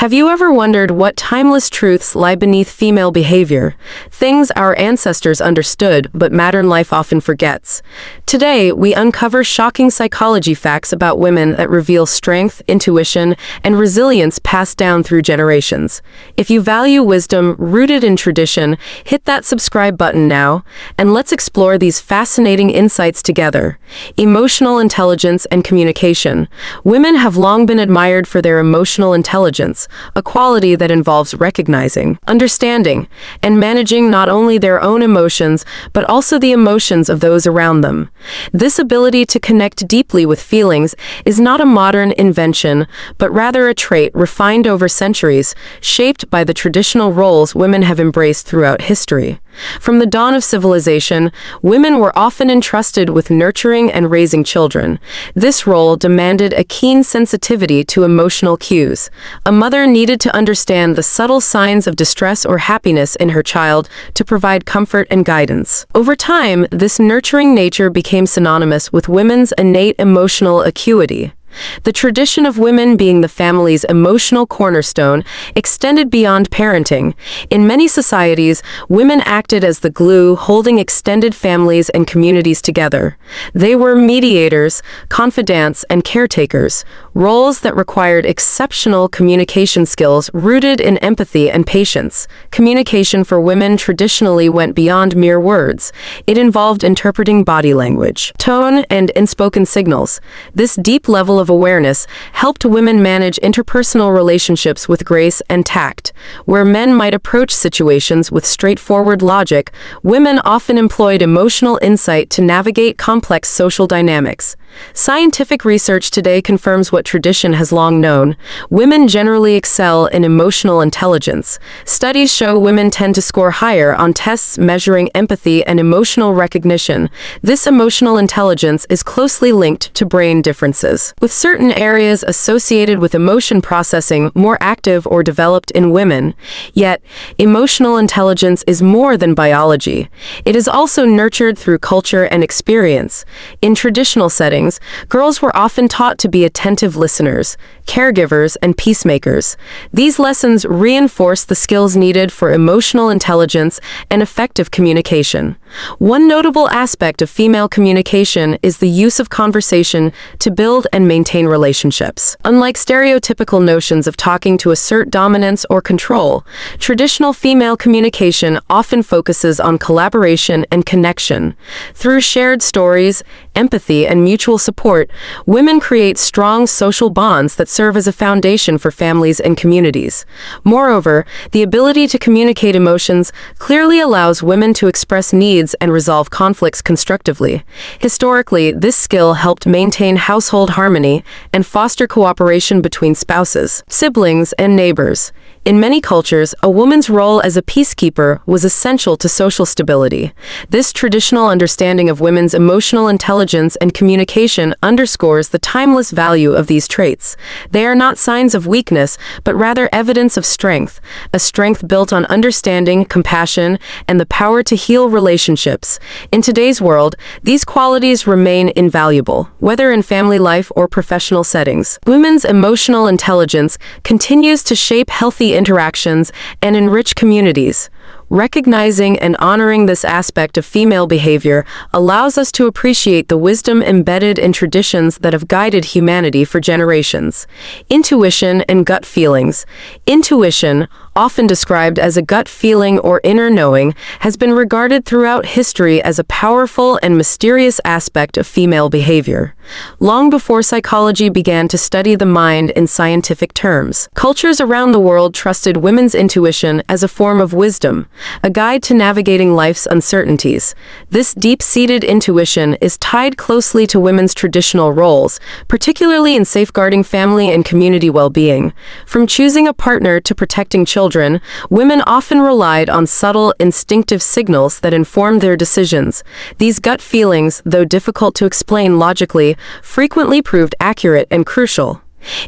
Have you ever wondered what timeless truths lie beneath female behavior? Things our ancestors understood, but modern life often forgets. Today, we uncover shocking psychology facts about women that reveal strength, intuition, and resilience passed down through generations. If you value wisdom rooted in tradition, hit that subscribe button now, and let's explore these fascinating insights together. Emotional intelligence and communication. Women have long been admired for their emotional intelligence, a quality that involves recognizing, understanding, and managing not only their own emotions, but also the emotions of those around them. This ability to connect deeply with feelings is not a modern invention, but rather a trait refined over centuries, shaped by the traditional roles women have embraced throughout history. From the dawn of civilization, women were often entrusted with nurturing and raising children. This role demanded a keen sensitivity to emotional cues. A mother needed to understand the subtle signs of distress or happiness in her child to provide comfort and guidance. Over time, this nurturing nature became synonymous with women's innate emotional acuity. The tradition of women being the family's emotional cornerstone extended beyond parenting. In many societies, women acted as the glue holding extended families and communities together. They were mediators, confidants, and caretakers, roles that required exceptional communication skills rooted in empathy and patience. Communication for women traditionally went beyond mere words. It involved interpreting body language, tone, and unspoken signals. This deep level of awareness helped women manage interpersonal relationships with grace and tact. Where men might approach situations with straightforward logic, women often employed emotional insight to navigate complex social dynamics. Scientific research today confirms what tradition has long known. Women generally excel in emotional intelligence. Studies show women tend to score higher on tests measuring empathy and emotional recognition. This emotional intelligence is closely linked to brain differences, with certain areas associated with emotion processing more active or developed in women. Yet, emotional intelligence is more than biology. It is also nurtured through culture and experience. In traditional settings, girls were often taught to be attentive listeners, caregivers, and peacemakers. These lessons reinforce the skills needed for emotional intelligence and effective communication. One notable aspect of female communication is the use of conversation to build and maintain relationships. Unlike stereotypical notions of talking to assert dominance or control, traditional female communication often focuses on collaboration and connection. Through shared stories, empathy, and mutual support, women create strong social bonds that serve as a foundation for families and communities. Moreover, the ability to communicate emotions clearly allows women to express needs and resolve conflicts constructively. Historically, this skill helped maintain household harmony and foster cooperation between spouses, siblings, and neighbors. In many cultures, a woman's role as a peacekeeper was essential to social stability. This traditional understanding of women's emotional intelligence and communication underscores the timeless value of these traits. They are not signs of weakness, but rather evidence of strength, a strength built on understanding, compassion, and the power to heal relationships. In today's world, these qualities remain invaluable, whether in family life or professional settings. Women's emotional intelligence continues to shape healthy interactions and enrich communities. Recognizing and honoring this aspect of female behavior allows us to appreciate the wisdom embedded in traditions that have guided humanity for generations. Intuition and gut feelings. Intuition, often described as a gut feeling or inner knowing, has been regarded throughout history as a powerful and mysterious aspect of female behavior. Long before psychology began to study the mind in scientific terms, cultures around the world trusted women's intuition as a form of wisdom, a guide to navigating life's uncertainties. This deep-seated intuition is tied closely to women's traditional roles, particularly in safeguarding family and community well-being. From choosing a partner to protecting children, women often relied on subtle, instinctive signals that informed their decisions. These gut feelings, though difficult to explain logically, frequently proved accurate and crucial.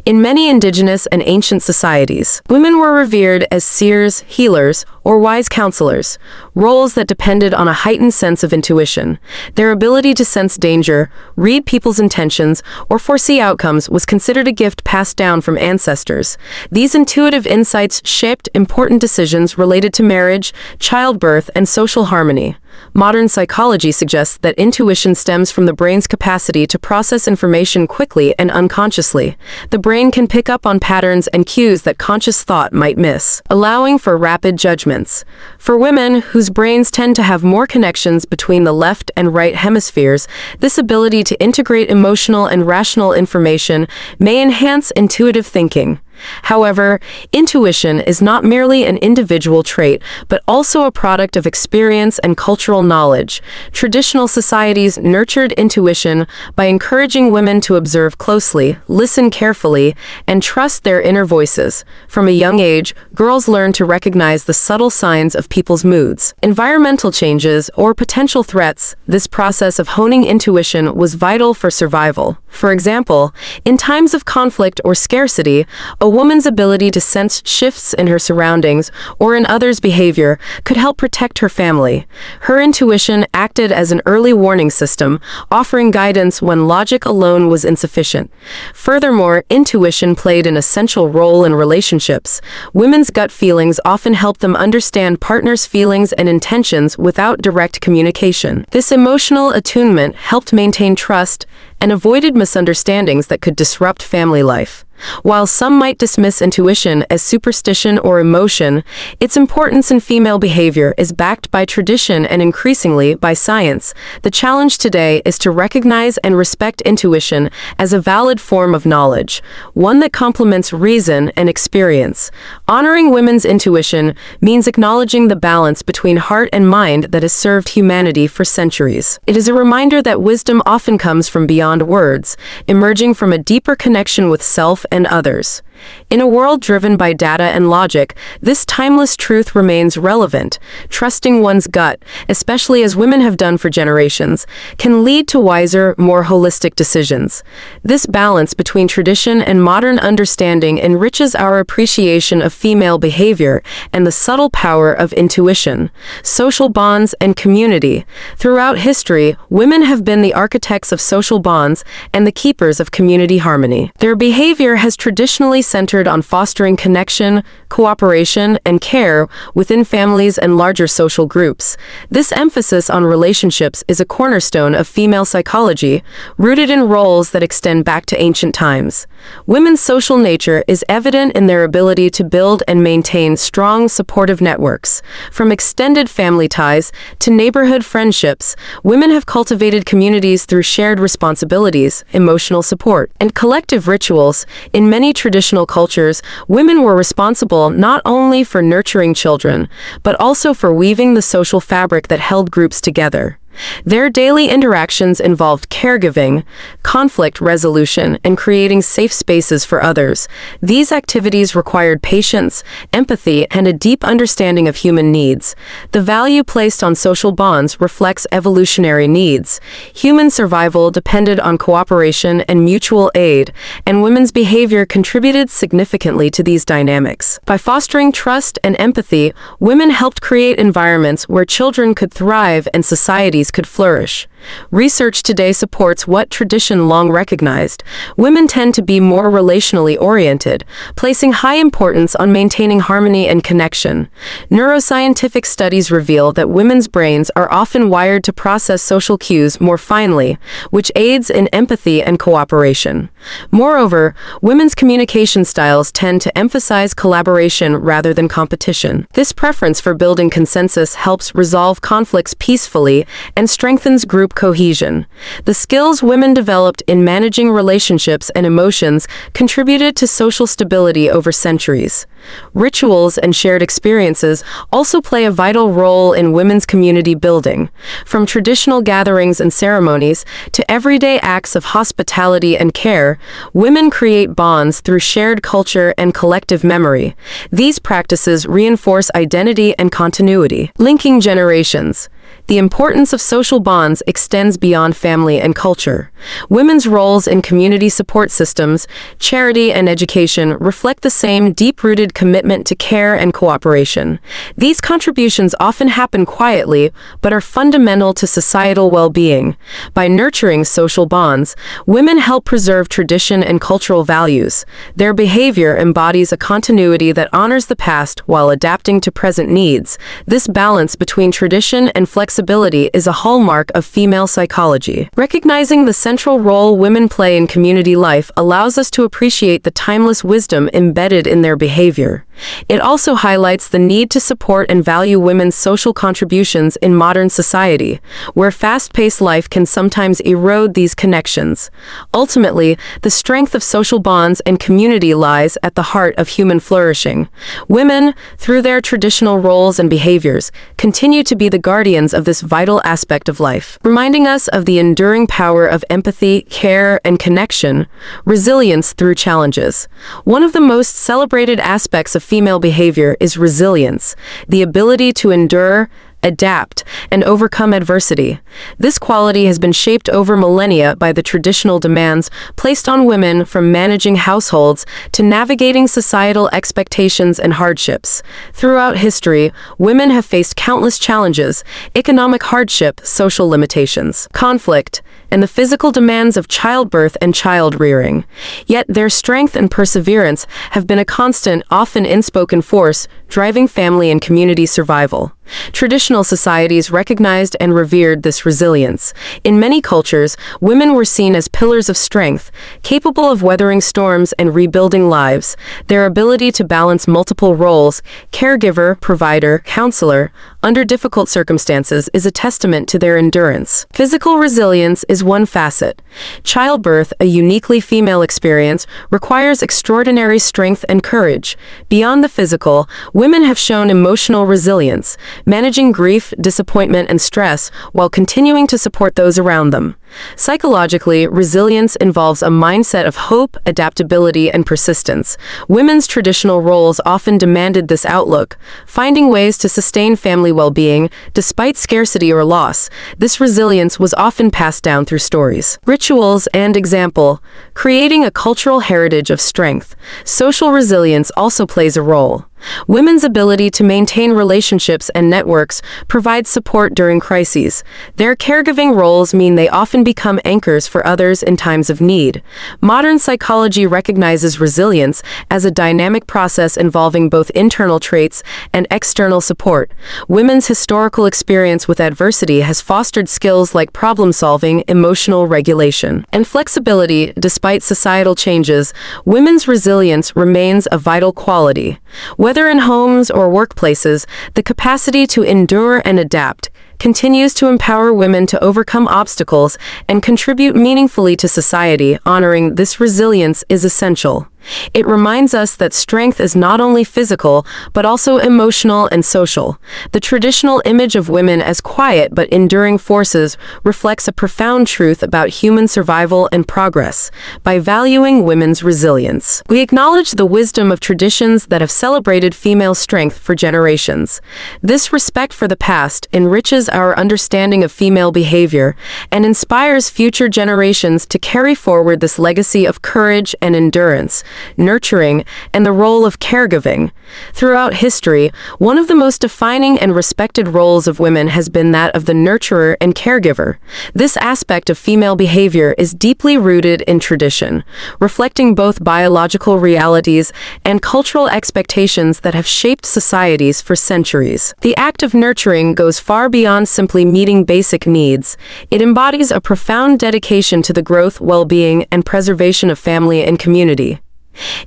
In many indigenous and ancient societies, women were revered as seers, healers, or wise counselors, roles that depended on a heightened sense of intuition. Their ability to sense danger, read people's intentions, or foresee outcomes was considered a gift passed down from ancestors. These intuitive insights shaped important decisions related to marriage, childbirth, and social harmony. Modern psychology suggests that intuition stems from the brain's capacity to process information quickly and unconsciously. The brain can pick up on patterns and cues that conscious thought might miss, allowing for rapid judgments. For women, whose brains tend to have more connections between the left and right hemispheres, this ability to integrate emotional and rational information may enhance intuitive thinking. However, intuition is not merely an individual trait, but also a product of experience and cultural knowledge. Traditional societies nurtured intuition by encouraging women to observe closely, listen carefully, and trust their inner voices. From a young age, girls learn to recognize the subtle signs of people's moods, environmental changes, or potential threats. This process of honing intuition was vital for survival. For example, in times of conflict or scarcity, a woman's ability to sense shifts in her surroundings or in others' behavior could help protect her family. Her intuition acted as an early warning system, offering guidance when logic alone was insufficient. Furthermore, intuition played an essential role in relationships. Women's gut feelings often help them understand partners' feelings and intentions without direct communication. This emotional attunement helped maintain trust and avoided misunderstandings that could disrupt family life. While some might dismiss intuition as superstition or emotion, its importance in female behavior is backed by tradition and increasingly by science. The challenge today is to recognize and respect intuition as a valid form of knowledge, one that complements reason and experience. Honoring women's intuition means acknowledging the balance between heart and mind that has served humanity for centuries. It is a reminder that wisdom often comes from beyond words, emerging from a deeper connection with self and others. In a world driven by data and logic, this timeless truth remains relevant. Trusting one's gut, especially as women have done for generations, can lead to wiser, more holistic decisions. This balance between tradition and modern understanding enriches our appreciation of female behavior and the subtle power of intuition, social bonds, and community. Throughout history, women have been the architects of social bonds and the keepers of community harmony. Their behavior has traditionally centered on fostering connection, cooperation, and care within families and larger social groups. This emphasis on relationships is a cornerstone of female psychology, rooted in roles that extend back to ancient times. Women's social nature is evident in their ability to build and maintain strong, supportive networks. From extended family ties to neighborhood friendships, women have cultivated communities through shared responsibilities, emotional support, and collective rituals. In many traditional cultures, women were responsible not only for nurturing children, but also for weaving the social fabric that held groups together. Their daily interactions involved caregiving, conflict resolution, and creating safe spaces for others. These activities required patience, empathy, and a deep understanding of human needs. The value placed on social bonds reflects evolutionary needs. Human survival depended on cooperation and mutual aid, and women's behavior contributed significantly to these dynamics. By fostering trust and empathy, women helped create environments where children could thrive and societies could flourish. Research today supports what tradition long recognized. Women tend to be more relationally oriented, placing high importance on maintaining harmony and connection. Neuroscientific studies reveal that women's brains are often wired to process social cues more finely, which aids in empathy and cooperation. Moreover, women's communication styles tend to emphasize collaboration rather than competition. This preference for building consensus helps resolve conflicts peacefully and strengthens group cohesion. The skills women developed in managing relationships and emotions contributed to social stability over centuries. Rituals and shared experiences also play a vital role in women's community building. From traditional gatherings and ceremonies to everyday acts of hospitality and care, women create bonds through shared culture and collective memory. These practices reinforce identity and continuity, linking generations. The importance of social bonds extends beyond family and culture. Women's roles in community support systems, charity, and education reflect the same deep-rooted commitment to care and cooperation. These contributions often happen quietly, but are fundamental to societal well-being. By nurturing social bonds, women help preserve tradition and cultural values. Their behavior embodies a continuity that honors the past while adapting to present needs. This balance between tradition and flexibility is a hallmark of female psychology. Recognizing the central role women play in community life allows us to appreciate the timeless wisdom embedded in their behavior. It also highlights the need to support and value women's social contributions in modern society, where fast-paced life can sometimes erode these connections. Ultimately, the strength of social bonds and community lies at the heart of human flourishing. Women, through their traditional roles and behaviors, continue to be the guardians of this vital aspect of life, reminding us of the enduring power of empathy, care, and connection, resilience through challenges. One of the most celebrated aspects of female behavior is resilience, the ability to endure, adapt, and overcome adversity. This quality has been shaped over millennia by the traditional demands placed on women, from managing households to navigating societal expectations and hardships. Throughout history, women have faced countless challenges: economic hardship, social limitations, conflict, and the physical demands of childbirth and child-rearing. Yet their strength and perseverance have been a constant, often unspoken force, driving family and community survival. Traditional societies recognized and revered this resilience. In many cultures, women were seen as pillars of strength, capable of weathering storms and rebuilding lives. Their ability to balance multiple roles, caregiver, provider, counselor, under difficult circumstances is a testament to their endurance. Physical resilience is one facet. Childbirth, a uniquely female experience, requires extraordinary strength and courage. Beyond the physical, women have shown emotional resilience, managing grief, disappointment, and stress while continuing to support those around them. Psychologically, resilience involves a mindset of hope, adaptability, and persistence. Women's traditional roles often demanded this outlook, finding ways to sustain family well-being despite scarcity or loss. This resilience was often passed down through stories, rituals, and example, creating a cultural heritage of strength. Social resilience also plays a role. Women's ability to maintain relationships and networks provides support during crises. Their caregiving roles mean they often become anchors for others in times of need. Modern psychology recognizes resilience as a dynamic process involving both internal traits and external support. Women's historical experience with adversity has fostered skills like problem-solving, emotional regulation, and flexibility. Despite societal changes, women's resilience remains a vital quality. Whether in homes or workplaces, the capacity to endure and adapt continues to empower women to overcome obstacles and contribute meaningfully to society. Honoring this resilience is essential. It reminds us that strength is not only physical, but also emotional and social. The traditional image of women as quiet but enduring forces reflects a profound truth about human survival and progress. By valuing women's resilience, we acknowledge the wisdom of traditions that have celebrated female strength for generations. This respect for the past enriches our understanding of female behavior and inspires future generations to carry forward this legacy of courage and endurance, nurturing, and the role of caregiving. Throughout history, one of the most defining and respected roles of women has been that of the nurturer and caregiver. This aspect of female behavior is deeply rooted in tradition, reflecting both biological realities and cultural expectations that have shaped societies for centuries. The act of nurturing goes far beyond simply meeting basic needs. It embodies a profound dedication to the growth, well-being, and preservation of family and community.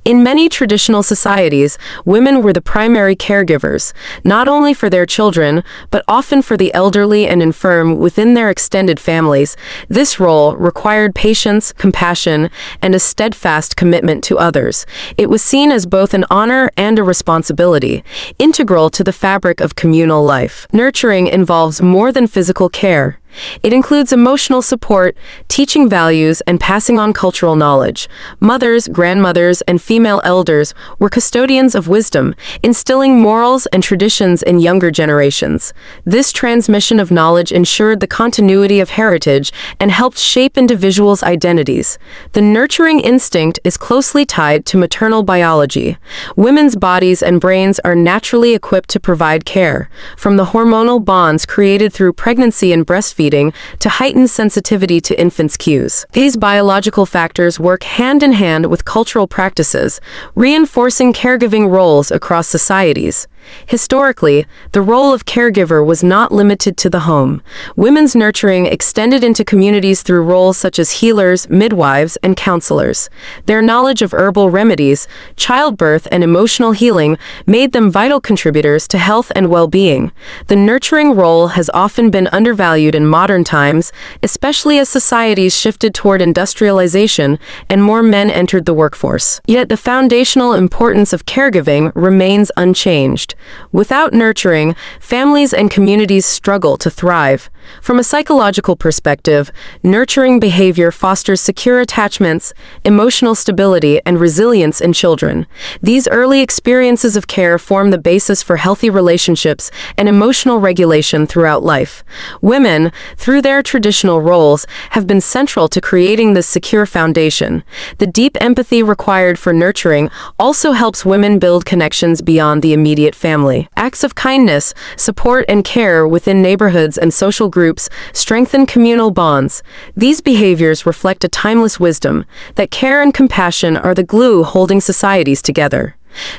In many traditional societies, women were the primary caregivers, not only for their children, but often for the elderly and infirm within their extended families. This role required patience, compassion, and a steadfast commitment to others. It was seen as both an honor and a responsibility, integral to the fabric of communal life. Nurturing involves more than physical care. It includes emotional support, teaching values, and passing on cultural knowledge. Mothers, grandmothers, and female elders were custodians of wisdom, instilling morals and traditions in younger generations. This transmission of knowledge ensured the continuity of heritage and helped shape individuals' identities. The nurturing instinct is closely tied to maternal biology. Women's bodies and brains are naturally equipped to provide care, from the hormonal bonds created through pregnancy and breastfeeding to heightened sensitivity to infants' cues. These biological factors work hand in hand with cultural practices, reinforcing caregiving roles across societies. Historically, the role of caregiver was not limited to the home. Women's nurturing extended into communities through roles such as healers, midwives, and counselors. Their knowledge of herbal remedies, childbirth, and emotional healing made them vital contributors to health and well-being. The nurturing role has often been undervalued in modern times, especially as societies shifted toward industrialization and more men entered the workforce. Yet the foundational importance of caregiving remains unchanged. Without nurturing, families and communities struggle to thrive. From a psychological perspective, nurturing behavior fosters secure attachments, emotional stability, and resilience in children. These early experiences of care form the basis for healthy relationships and emotional regulation throughout life. Women, through their traditional roles, have been central to creating this secure foundation. The deep empathy required for nurturing also helps women build connections beyond the immediate family. Acts of kindness, support, and care within neighborhoods and social groups strengthen communal bonds. These behaviors reflect a timeless wisdom that care and compassion are the glue holding societies together.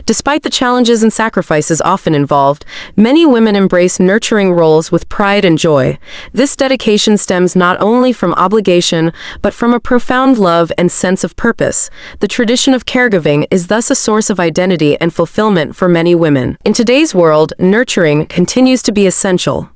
Despite the challenges and sacrifices often involved, many women embrace nurturing roles with pride and joy. This dedication stems not only from obligation, but from a profound love and sense of purpose. The tradition of caregiving is thus a source of identity and fulfillment for many women. In today's world, nurturing continues to be essential.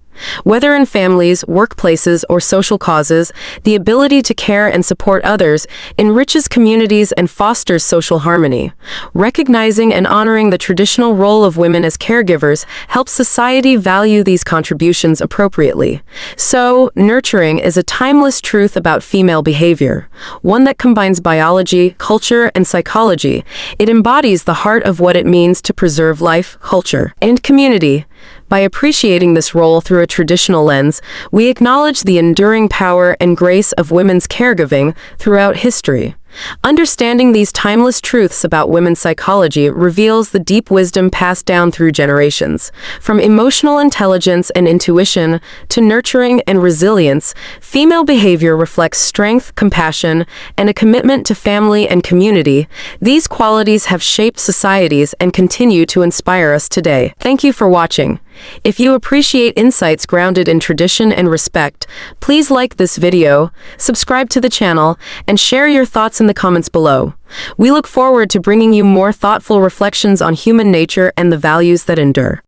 Whether in families, workplaces, or social causes, the ability to care and support others enriches communities and fosters social harmony. Recognizing and honoring the traditional role of women as caregivers helps society value these contributions appropriately. So, nurturing is a timeless truth about female behavior, one that combines biology, culture, and psychology. It embodies the heart of what it means to preserve life, culture, and community. By appreciating this role through a traditional lens, we acknowledge the enduring power and grace of women's caregiving throughout history. Understanding these timeless truths about women's psychology reveals the deep wisdom passed down through generations. From emotional intelligence and intuition to nurturing and resilience, female behavior reflects strength, compassion, and a commitment to family and community. These qualities have shaped societies and continue to inspire us today. Thank you for watching. If you appreciate insights grounded in tradition and respect, please like this video, subscribe to the channel, and share your thoughts in the comments below. We look forward to bringing you more thoughtful reflections on human nature and the values that endure.